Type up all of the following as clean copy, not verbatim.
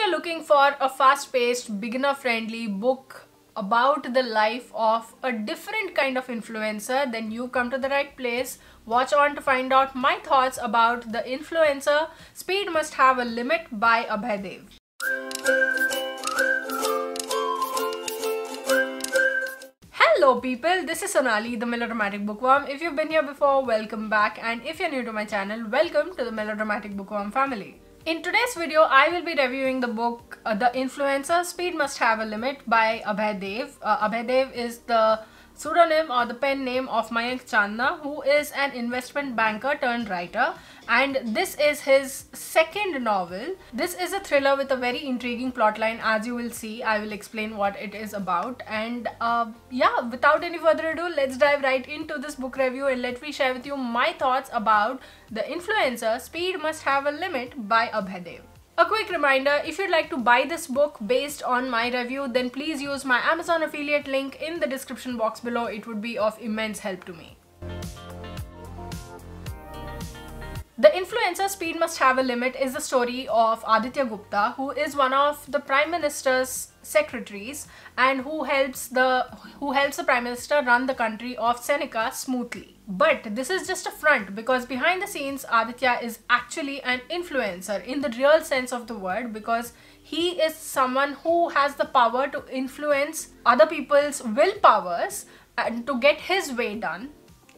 you're looking for a fast-paced, beginner-friendly book about the life of a different kind of influencer, then you come to the right place. Watch on to find out my thoughts about The Influencer, Speed Must Have a Limit by Abhaidev. Hello people, this is Sonali, the Melodramatic Bookworm. If you've been here before, welcome back, and if you're new to my channel, welcome to the Melodramatic Bookworm family. In today's video, I will be reviewing the book The Influencer, Speed Must Have a Limit by Abhaidev. Abhaidev is the pseudonym or the pen name of Mayank Chandna, who is an investment banker turned writer, and this is his second novel. This is a thriller with a very intriguing plotline. As you will see, I will explain what it is about, and yeah, without any further ado, let's dive right into this book review and let me share with you my thoughts about The Influencer, Speed Must Have a Limit by Abhaidev. A quick reminder, if you'd like to buy this book based on my review, then please use my Amazon affiliate link in the description box below. It would be of immense help to me. The Influencer, Speed Must Have a Limit is the story of Aditya Gupta, who is one of the Prime Minister's secretaries and who helps the Prime Minister run the country of Seneca smoothly. But this is just a front, because behind the scenes Aditya is actually an influencer in the real sense of the word, because he is someone who has the power to influence other people's willpowers and to get his way done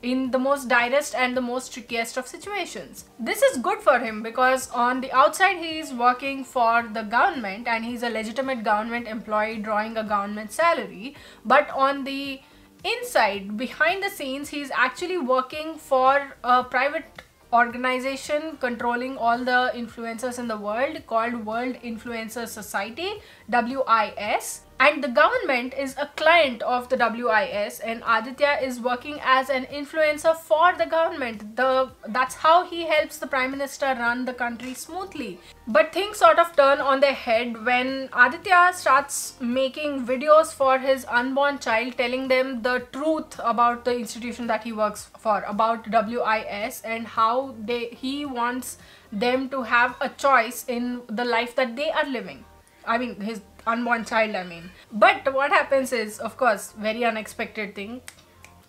in the most direst and the most trickiest of situations. This is good for him because on the outside he is working for the government and he's a legitimate government employee drawing a government salary, but on the inside, behind the scenes, he's actually working for a private organization controlling all the influencers in the world called World Influencer Society, WIS, and the government is a client of the WIS, and Aditya is working as an influencer for the government. That's how he helps the Prime Minister run the country smoothly. But things sort of turn on their head when Aditya starts making videos for his unborn child, telling them the truth about the institution that he works for, about WIS, and how he wants them to have a choice in the life that they are living. I mean, his unborn child, I mean. But what happens is, of course, very unexpected thing.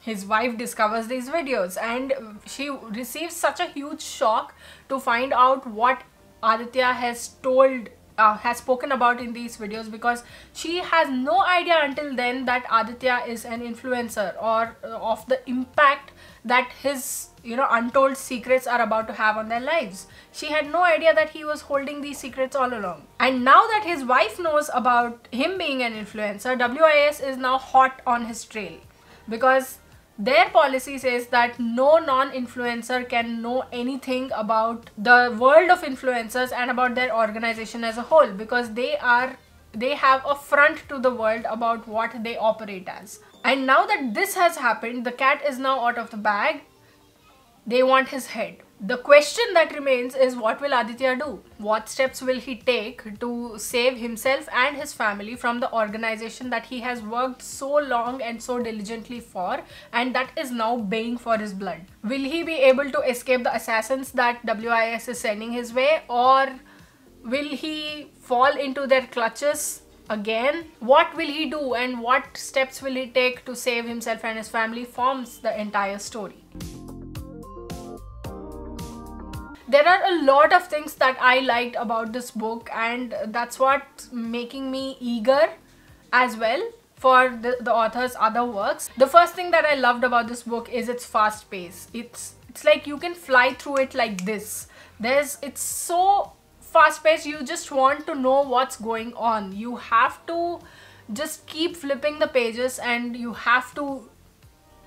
His wife discovers these videos and she receives such a huge shock to find out what Aditya has spoken about in these videos, because she has no idea until then that Aditya is an influencer or of the impact that his untold secrets are about to have on their lives. She had no idea that he was holding these secrets all along. And now that his wife knows about him being an influencer, WIS is now hot on his trail, because their policy says that no non-influencer can know anything about the world of influencers and about their organization as a whole, because they have a front to the world about what they operate as. And now that this has happened, the cat is now out of the bag. They want his head. The question that remains is, what will Aditya do? What steps will he take to save himself and his family from the organization that he has worked so long and so diligently for, and that is now baying for his blood? Will he be able to escape the assassins that WIS is sending his way, or will he fall into their clutches again? What will he do and what steps will he take to save himself and his family forms the entire story. There are a lot of things that I liked about this book, and that's what's making me eager as well for the author's other works. The first thing that I loved about this book is its fast pace. It's like you can fly through it like this. It's so fast paced, you just want to know what's going on. You have to just keep flipping the pages and you have to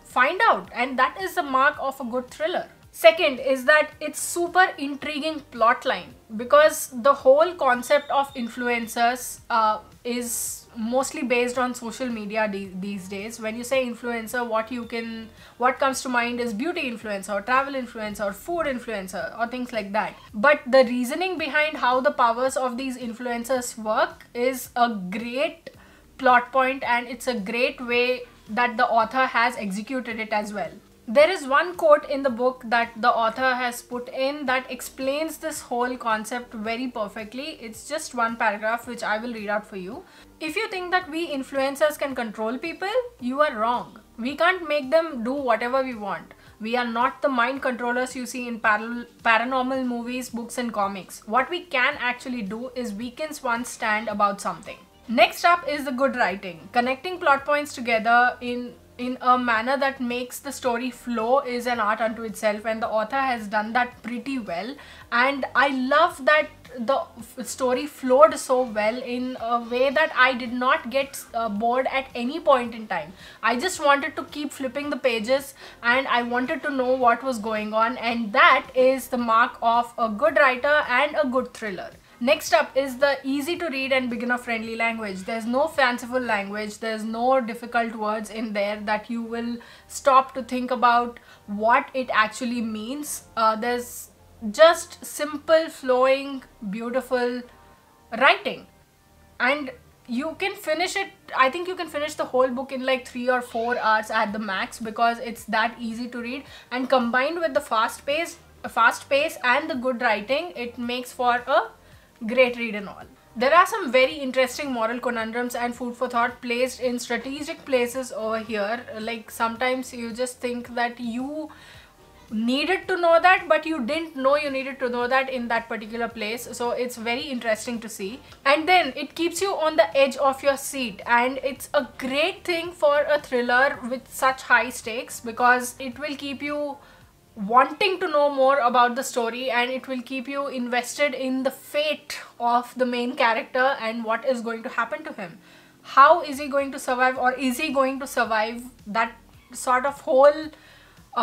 find out, and that is the mark of a good thriller. Second is that it's super intriguing plotline, because the whole concept of influencers is mostly based on social media these days. When you say influencer, what comes to mind is beauty influencer or travel influencer or food influencer or things like that. But the reasoning behind how the powers of these influencers work is a great plot point, and it's a great way that the author has executed it as well. There is one quote in the book that the author has put in that explains this whole concept very perfectly. It's just one paragraph which I will read out for you. If you think that we influencers can control people, you are wrong. We can't make them do whatever we want. We are not the mind controllers you see in paranormal movies, books and comics. What we can actually do is weaken one's stand about something. Next up is the good writing. Connecting plot points together in a manner that makes the story flow is an art unto itself, and the author has done that pretty well. And I love that the story flowed so well in a way that I did not get bored at any point in time. I just wanted to keep flipping the pages and I wanted to know what was going on, and that is the mark of a good writer and a good thriller. Next up is the easy to read and beginner friendly language. There's no fanciful language, there's no difficult words in there that you will stop to think about what it actually means. There's just simple, flowing, beautiful writing, and you can finish it. I think you can finish the whole book in like 3 or 4 hours at the max, because it's that easy to read, and combined with the fast pace and the good writing, it makes for a great read and all. There are some very interesting moral conundrums and food for thought placed in strategic places over here. Like sometimes you just think that you needed to know that, but you didn't know you needed to know that in that particular place. So it's very interesting to see, and then it keeps you on the edge of your seat, and it's a great thing for a thriller with such high stakes, because it will keep you wanting to know more about the story, and it will keep you invested in the fate of the main character and what is going to happen to him. How is he going to survive, or is he going to survive? That sort of whole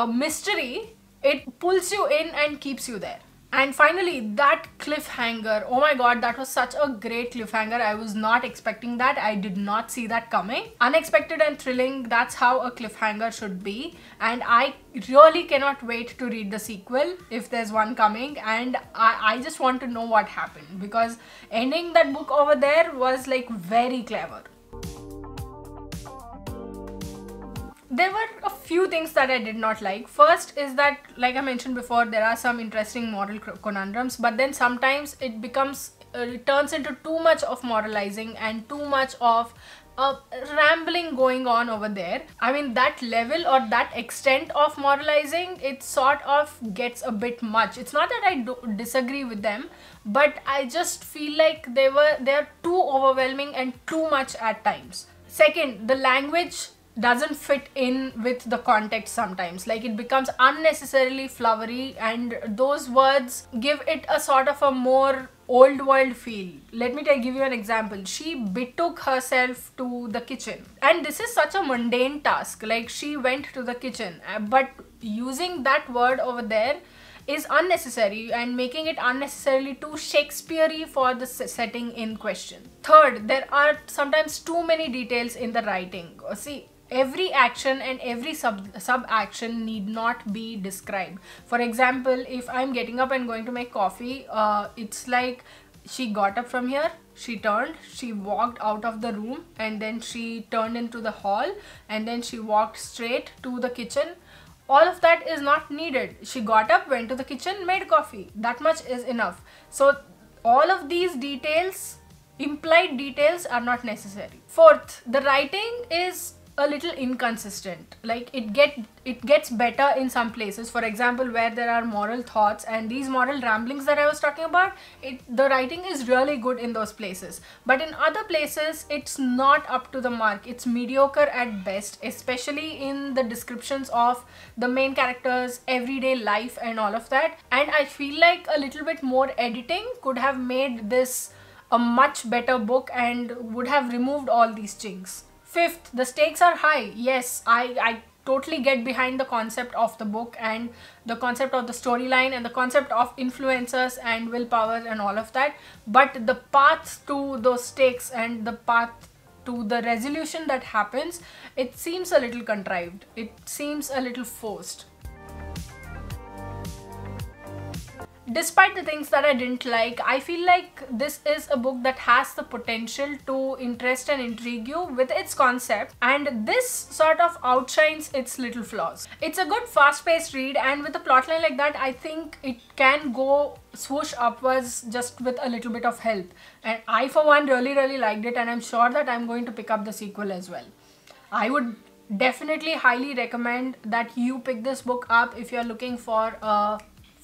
mystery, it pulls you in and keeps you there. And finally, that cliffhanger. Oh my god, that was such a great cliffhanger. I was not expecting that. I did not see that coming. Unexpected and thrilling, that's how a cliffhanger should be. And I really cannot wait to read the sequel, if there's one coming. And I just want to know what happened, because ending that book over there was like very clever. There were a few things that I did not like. First is that, like I mentioned before, there are some interesting moral conundrums, but then sometimes it becomes, it turns into too much of moralizing and too much of rambling going on over there. I mean, that level or that extent of moralizing, it sort of gets a bit much. It's not that I disagree with them, but I just feel like they're too overwhelming and too much at times. Second, the language doesn't fit in with the context sometimes. Like, it becomes unnecessarily flowery, and those words give it a sort of a more old world feel. Let me give you an example. She betook herself to the kitchen, and this is such a mundane task. Like, she went to the kitchen, but using that word over there is unnecessary and making it unnecessarily too Shakespeare-y for the setting in question. Third, there are sometimes too many details in the writing. See, every action and every sub-action need not be described. For example, if I'm getting up and going to make coffee, it's like she got up from here, she turned, she walked out of the room, and then she turned into the hall, and then she walked straight to the kitchen. All of that is not needed. She got up, went to the kitchen, made coffee. That much is enough. So all of these details, implied details, are not necessary. Fourth, the writing is a little inconsistent. Like, it gets better in some places. For example, where there are moral thoughts and these moral ramblings that I was talking about, the writing is really good in those places. But in other places, it's not up to the mark. It's mediocre at best, especially in the descriptions of the main characters' everyday life and all of that. And I feel like a little bit more editing could have made this a much better book and would have removed all these chinks. Fifth, the stakes are high. Yes, I totally get behind the concept of the book and the concept of the storyline and the concept of influencers and willpower and all of that. But the path to those stakes and the path to the resolution that happens, it seems a little contrived. It seems a little forced. despite the things that I didn't like, I feel like this is a book that has the potential to interest and intrigue you with its concept, and this sort of outshines its little flaws. It's a good fast-paced read, and with a plotline like that, I think it can go swoosh upwards just with a little bit of help. And I for one really liked it, and I'm sure that I'm going to pick up the sequel as well. I would definitely highly recommend that you pick this book up if you're looking for a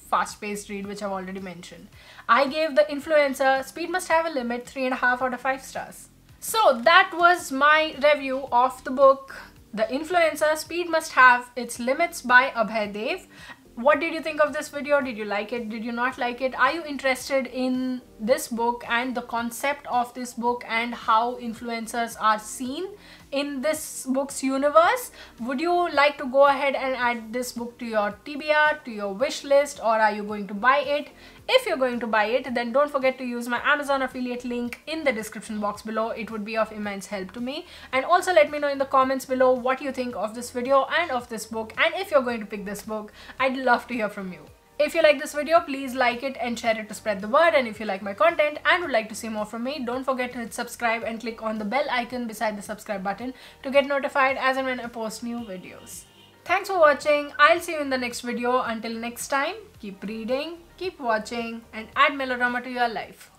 fast-paced read, which I've already mentioned. I gave The Influencer Speed Must Have a Limit 3.5 out of 5 stars. So that was my review of the book The Influencer Speed Must Have Its Limits by Abhaidev. What did you think of this video? Did you like it? Did you not like it? Are you interested in this book and the concept of this book and how influencers are seen in this book's universe? Would you like to go ahead and add this book to your TBR, to your wish list, or are you going to buy it? If you're going to buy it, then don't forget to use my Amazon affiliate link in the description box below. It would be of immense help to me. And also let me know in the comments below what you think of this video and of this book, and if you're going to pick this book. I'd love to hear from you. If you like this video, please like it and share it to spread the word. And if you like my content and would like to see more from me, don't forget to hit subscribe and click on the bell icon beside the subscribe button to get notified as and when I post new videos. Thanks for watching. I'll see you in the next video. Until next time, keep reading, keep watching, and add melodrama to your life.